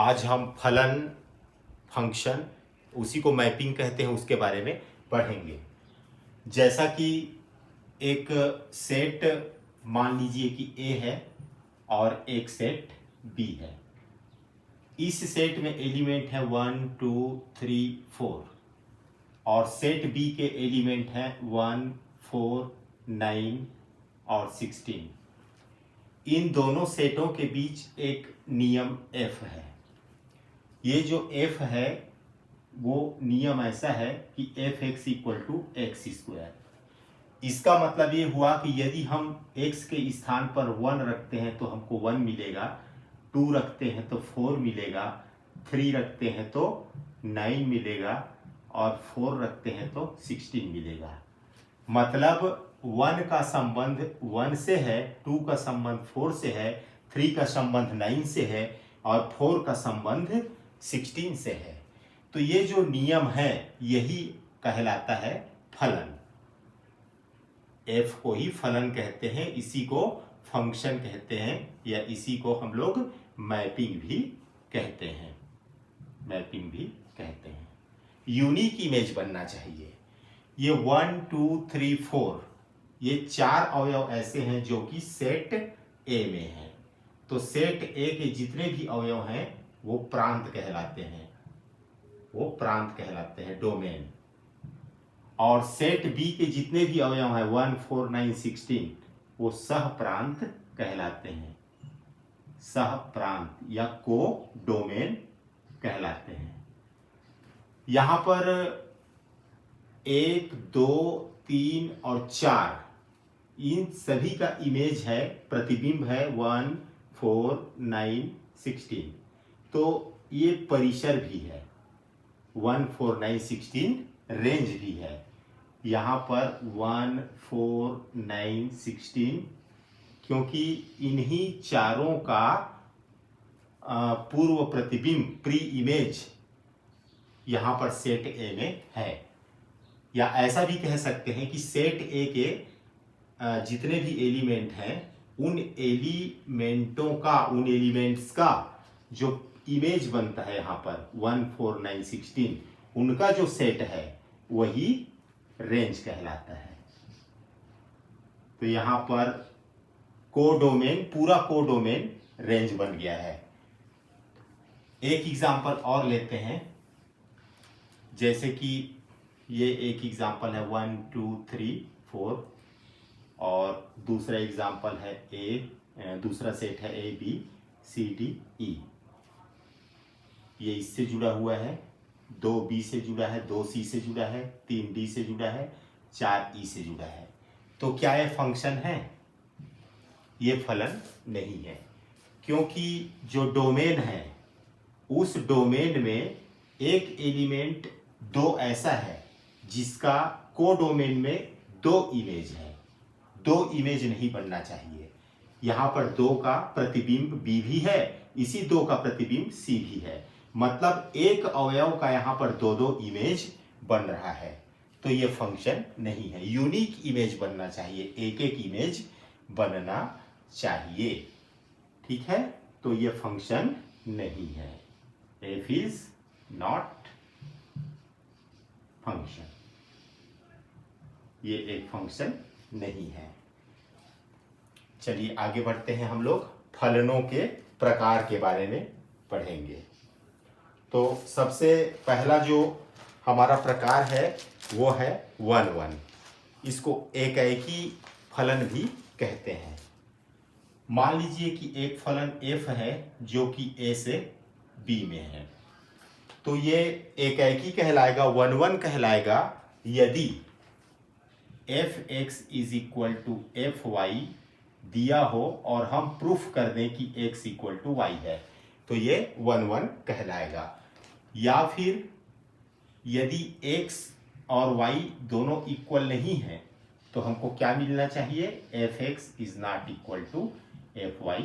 आज हम फलन फंक्शन उसी को मैपिंग कहते हैं उसके बारे में पढ़ेंगे। जैसा कि एक सेट मान लीजिए कि A है और एक सेट B है। इस सेट में एलिमेंट है 1 2 3 4 और सेट B के एलिमेंट हैं 1 4 9 और 16। इन दोनों सेटों के बीच एक नियम F है। ये जो F है वो नियम ऐसा है कि f(x) = x²। इसका मतलब ये हुआ कि यदि हम x के स्थान पर 1 रखते हैं तो हमको 1 मिलेगा, 2 रखते हैं तो 4 मिलेगा, 3 रखते हैं तो 9 मिलेगा और 4 रखते हैं तो 16 मिलेगा। मतलब 1 का संबंध 1 से है, 2 का संबंध 4 से है, 3 का संबंध 9 से है और 4 का संबंध 16 से है। तो ये जो नियम है यही कहलाता है फलन। F को ही फलन कहते हैं, इसी को फंक्शन कहते हैं या इसी को हम लोग मैपिंग भी कहते हैं। मैपिंग भी कहते हैं। यूनिक इमेज बनना चाहिए। ये 1 2 3 4 ये 4 अवयव ऐसे हैं जो कि सेट A में हैं। तो सेट A के जितने भी अवयव हैं वो प्रांत कहलाते हैं, वो प्रांत कहलाते हैं, डोमेन। और सेट B के जितने भी अवयव हैं 1 4 9 16 वो सह प्रांत कहलाते हैं, सह प्रांत या को डोमेन कहलाते हैं। यहां पर 1 2 3 और 4 इन सभी का इमेज है, प्रतिबिंब है 1 4 9 16। तो ये परिसर भी है 1 4 9 16, रेंज भी है। यहाँ पर 1 4 9 16 क्योंकि इन्हीं चारों का पूर्व प्रतिबिंब प्री इमेज यहाँ पर सेट A में है। या ऐसा भी कह सकते हैं कि सेट A के जितने भी एलिमेंट हैं उन एलिमेंटों का, उन एलिमेंट्स का जो इमेज बनता है यहाँ पर 1 4 9 16 उनका जो सेट है वही रेंज कहलाता है। तो यहाँ पर कोडोमेन, पूरा कोडोमेन रेंज बन गया है। एक एग्जांपल और लेते हैं, जैसे कि ये एक एग्जांपल है 1 2 3 4 और दूसरा एग्जांपल है दूसरा सेट है A B C D E। ये इससे जुड़ा हुआ है, 2B से जुड़ा है, 2C से जुड़ा है, 3D से जुड़ा है, 4E से जुड़ा है। तो क्या ये फंक्शन है? ये फलन नहीं है, क्योंकि जो डोमेन है उस डोमेन में एक एलिमेंट 2 ऐसा है जिसका कोडोमेन में 2 इमेज है। 2 इमेज नहीं बनना चाहिए। यहाँ पर 2 का प्रतिबिंब B भी है, इसी 2 का प्रतिबिंब C भी है। मतलब एक अवयव का यहाँ पर 2 इमेज बन रहा है। तो ये फंक्शन नहीं है। यूनिक इमेज बनना चाहिए, एक एक इमेज बनना चाहिए। ठीक है, तो ये फंक्शन नहीं है। F इज नॉट फंक्शन, ये एक फंक्शन नहीं है। चलिए आगे बढ़ते हैं, हम लोग फलनों के प्रकार के बारे में पढ़ेंगे। तो सबसे पहला जो हमारा प्रकार है वो है 1 1। इसको एकाएकी फलन भी कहते हैं। मान लीजिए कि एक फलन f है जो कि A से B में है, तो ये एकाएकी कहलाएगा, 1 1 कहलाएगा यदि f(x) = fy दिया हो और हम प्रूफ कर दें कि x = y है, तो ये 1 1 कहलाएगा। या फिर यदि x और y दोनों इक्वल नहीं है तो हमको क्या मिलना चाहिए? f(x) ≠ fy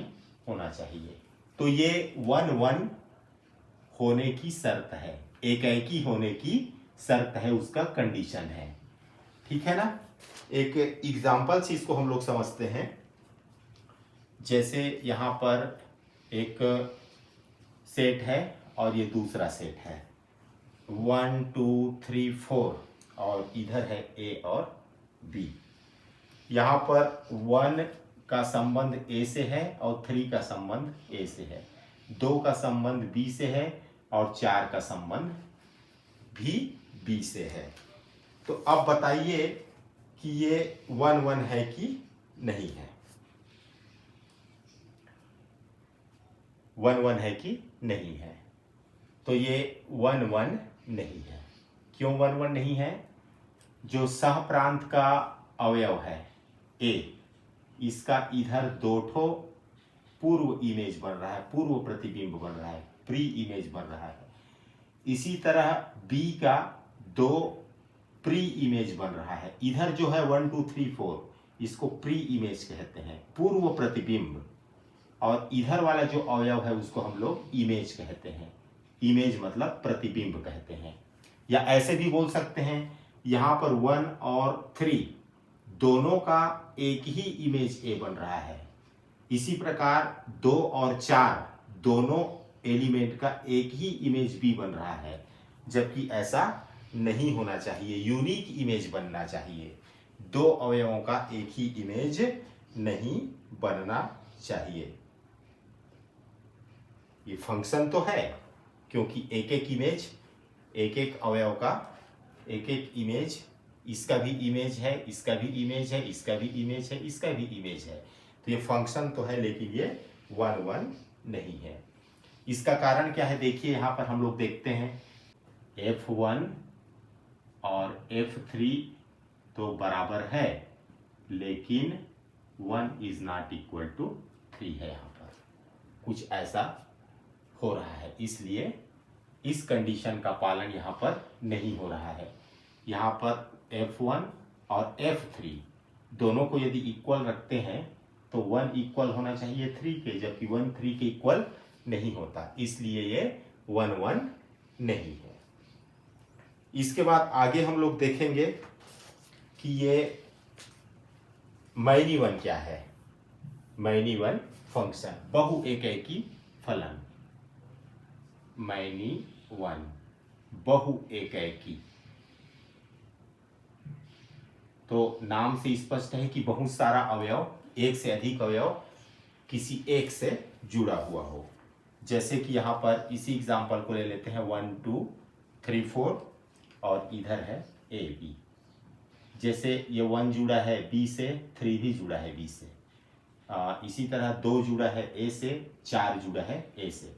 होना चाहिए। तो ये 1 1 होने की शर्त है, एकाएकी होने की शर्त है, उसका कंडीशन है। ठीक है ना? एक एग्जाम्पल से इसको हम लोग समझते हैं। जैसे यहाँ पर एक सेट है और ये दूसरा सेट है 1 2 3 4 और इधर है ए और बी। यहाँ पर 1 का संबंध ए से है और 3 का संबंध ए से है, 2 का संबंध बी से है और 4 का संबंध भी बी से है। तो अब बताइए कि ये 1 1 है कि नहीं है। 1 1 है कि नहीं है। तो ये 1 1 नहीं है। क्यों 1 1 नहीं है? जो सह प्रांत का अवयव है ए, इसका इधर 2 ठो पूर्व इमेज बन रहा है, पूर्व प्रतिबिंब बन रहा है, प्री इमेज बन रहा है। इसी तरह बी का 2 प्री इमेज बन रहा है। इधर जो है 1 2 3 4 इसको प्री इमेज कहते हैं, पूर्व प्रतिबिंब। और इधर वाला जो अवयव है उसको हम लोग इमेज कहते हैं। इमेज मतलब प्रतिबिंब कहते हैं। या ऐसे भी बोल सकते हैं, यहाँ पर 1 और 3 दोनों का एक ही इमेज ए बन रहा है। इसी प्रकार 2 और 4 दोनों एलिमेंट का एक ही इमेज बी बन रहा है, जबकि ऐसा नहीं होना चाहिए। यूनिक इमेज बनना चाहिए। 2 अवयवों का एक ही इमेज नहीं बनना चाहिए। ये फंक्शन तो है, क्योंकि एक एक इमेज, एक एक अवयव का एक एक इमेज, इसका भी इमेज है, इसका भी इमेज है, इसका भी इमेज है, इसका भी इमेज है। तो ये फंक्शन तो है, लेकिन ये 1 1 नहीं है। इसका कारण क्या है? देखिए यहाँ पर हम लोग देखते हैं F1 और F3 तो बराबर है, लेकिन 1 इज नॉट इक्वल टू 3 है। यहाँ पर कुछ ऐसा हो रहा है, इसलिए इस कंडीशन का पालन यहाँ पर नहीं हो रहा है। यहाँ पर F1 और F3 दोनों को यदि इक्वल रखते हैं तो 1 इक्वल होना चाहिए 3 के, जबकि 1 3 के इक्वल नहीं होता, इसलिए ये 1 1 नहीं है। इसके बाद आगे हम लोग देखेंगे कि ये मैनी वन क्या है। मैनी वन फंक्शन, बहु एकेकी फलन। मैनी वन बहु एकेकी, तो नाम से स्पष्ट है कि बहुत सारा अवयव, एक से अधिक अवयव किसी एक से जुड़ा हुआ हो। जैसे कि यहाँ पर इसी एग्जांपल को ले लेते हैं 1 2 3 4 और इधर है ए बी। जैसे ये 1 जुड़ा है बी से, 3 भी जुड़ा है बी से, इसी तरह 2 जुड़ा है ए से, 4 जुड़ा है ए से।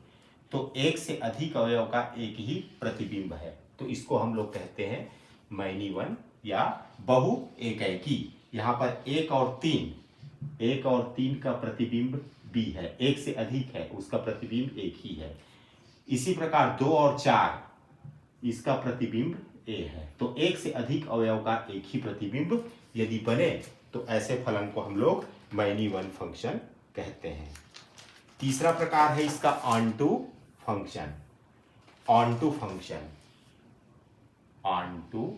तो एक से अधिक अवयव का एक ही प्रतिबिंब है, तो इसको हम लोग कहते हैं मैनी वन या बहु एकेकी। यहाँ पर 1 और 3 का प्रतिबिंब बी है, एक से अधिक है उसका प्रतिबिंब एक ही है। इसी प्रकार 2 और 4 इसका प्रतिबिंब ए है। तो एक से अधिक अवयव का एक ही प्रतिबिंब यदि बने तो ऐसे फलन को हम लोग मैनी वन फंक्शन कहते हैं। तीसरा प्रकार है इसका onto function. Onto function, onto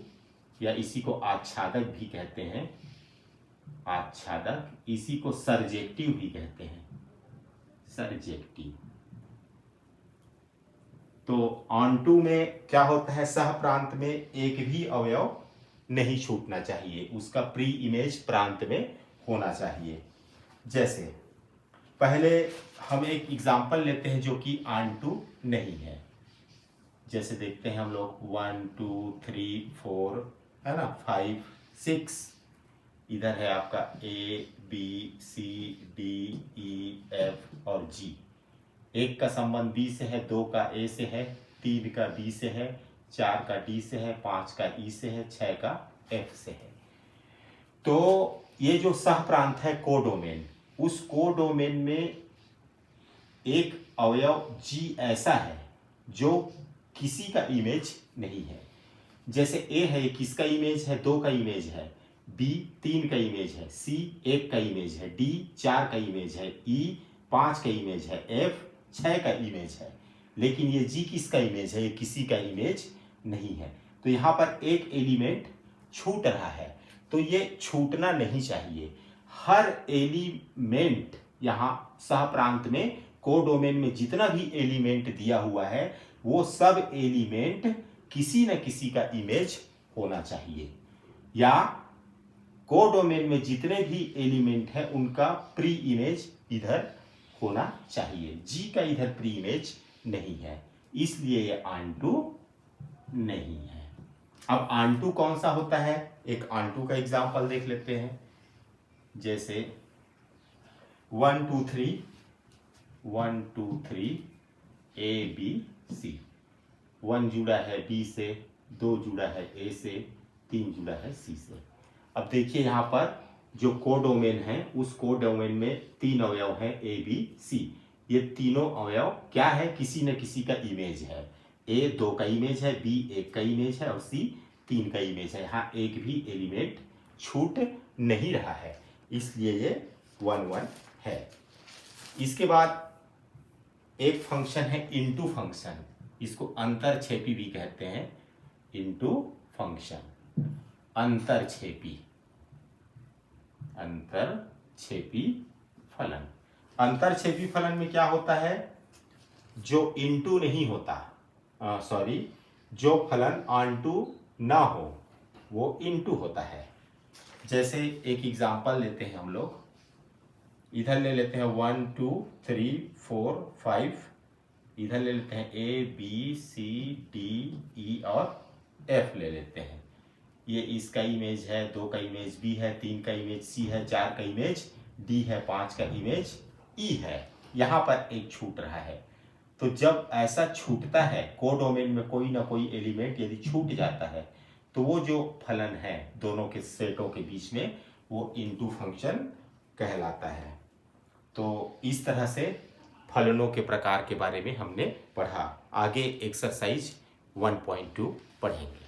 या इसी को आच्छादक भी कहते हैं, आच्छादक, इसी को सर्जेक्टिव भी कहते हैं, सर्जेक्टिव। तो ऑनटू में क्या होता है? सह प्रांत में एक भी अवयव नहीं छूटना चाहिए, उसका प्री इमेज प्रांत में होना चाहिए। जैसे पहले हम एक एग्जाम्पल लेते हैं जो कि ऑनटू नहीं है। जैसे देखते हैं हम लोग 1 2 3 4 है ना, 5 6, इधर है आपका A B C D E F और G। 1 का संबंध B से है, 2 का A से है, 3 का B से है, 4 का D से है, 5 का E से है, 6 का F से है। तो ये जो सह प्रांत है कोडोमेन, उस कोडोमेन में एक अवयव G ऐसा है जो किसी का इमेज नहीं है। जैसे A है, ये किसका इमेज है? 2 का इमेज है, B 3 का इमेज है, C 1 का इमेज है, D 4 का इमेज है, E 5 का इमेज है, F 6 का इमेज है। लेकिन ये G किसका इमेज है? ये किसी का इमेज नहीं है। तो यहाँ पर एक एलिमेंट छूट रहा है, तो ये छूटना नहीं चाहिए। हर एलिमेंट यहाँ सह प्रांत में कोडोमेन में जितना भी एलिमेंट दिया हुआ है वो सब एलिमेंट किसी न किसी का इमेज होना चाहिए, या कोडोमेन में जितने भी एलिमेंट हैं उनका प्री इमेज इधर होना चाहिए। जी का इधर प्री इमेज नहीं है, इसलिए ये ऑनटू नहीं है। अब ऑनटू कौन सा होता है, एक ऑनटू का एग्जांपल देख लेते हैं। जैसे 1 2 3 1 2 3 ए बी सी, 1 जुड़ा है बी से, 2 जुड़ा है ए से, 3 जुड़ा है सी से। अब देखिए यहाँ पर जो कोडोमेन है उस कोडोमेन में 3 अवयव हैं ए बी सी। ये तीनों अवयव क्या है, किसी न किसी का इमेज है। ए 2 का इमेज है, बी 1 का इमेज है और सी 3 का इमेज है। यहाँ एक भी एलिमेंट छूट नहीं रहा है, इसलिए ये 1 1 है। इसके बाद एक फंक्शन है इनटू फंक्शन, इसको अंतरछेपी भी कहते हैं। इनटू फंक्शन, अंतरछेपी, अंतरछेपी फलन। अंतरछेपी फलन में क्या होता है, जो इनटू नहीं होता, जो फलन ऑनटू ना हो वो इनटू होता है। जैसे एक एग्जांपल लेते हैं हम लोग, इधर ले लेते हैं 1 2 3 4 5, इधर ले लेते हैं A B C D E और एफ ले लेते हैं। ये इसका इमेज है, 2 का इमेज बी है, 3 का इमेज सी है, 4 का इमेज डी है, 5 का इमेज ई है। यहाँ पर एक छूट रहा है। तो जब ऐसा छूटता है, कोडोमेन में कोई ना कोई एलिमेंट यदि छूट जाता है तो वो जो फलन है दोनों के सेटों के बीच में वो इनटू फंक्शन कहलाता है। तो इस तरह से फलनों के प्रकार के बारे में हमने पढ़ा। आगे एक्सरसाइज 1.2 पढ़ेंगे।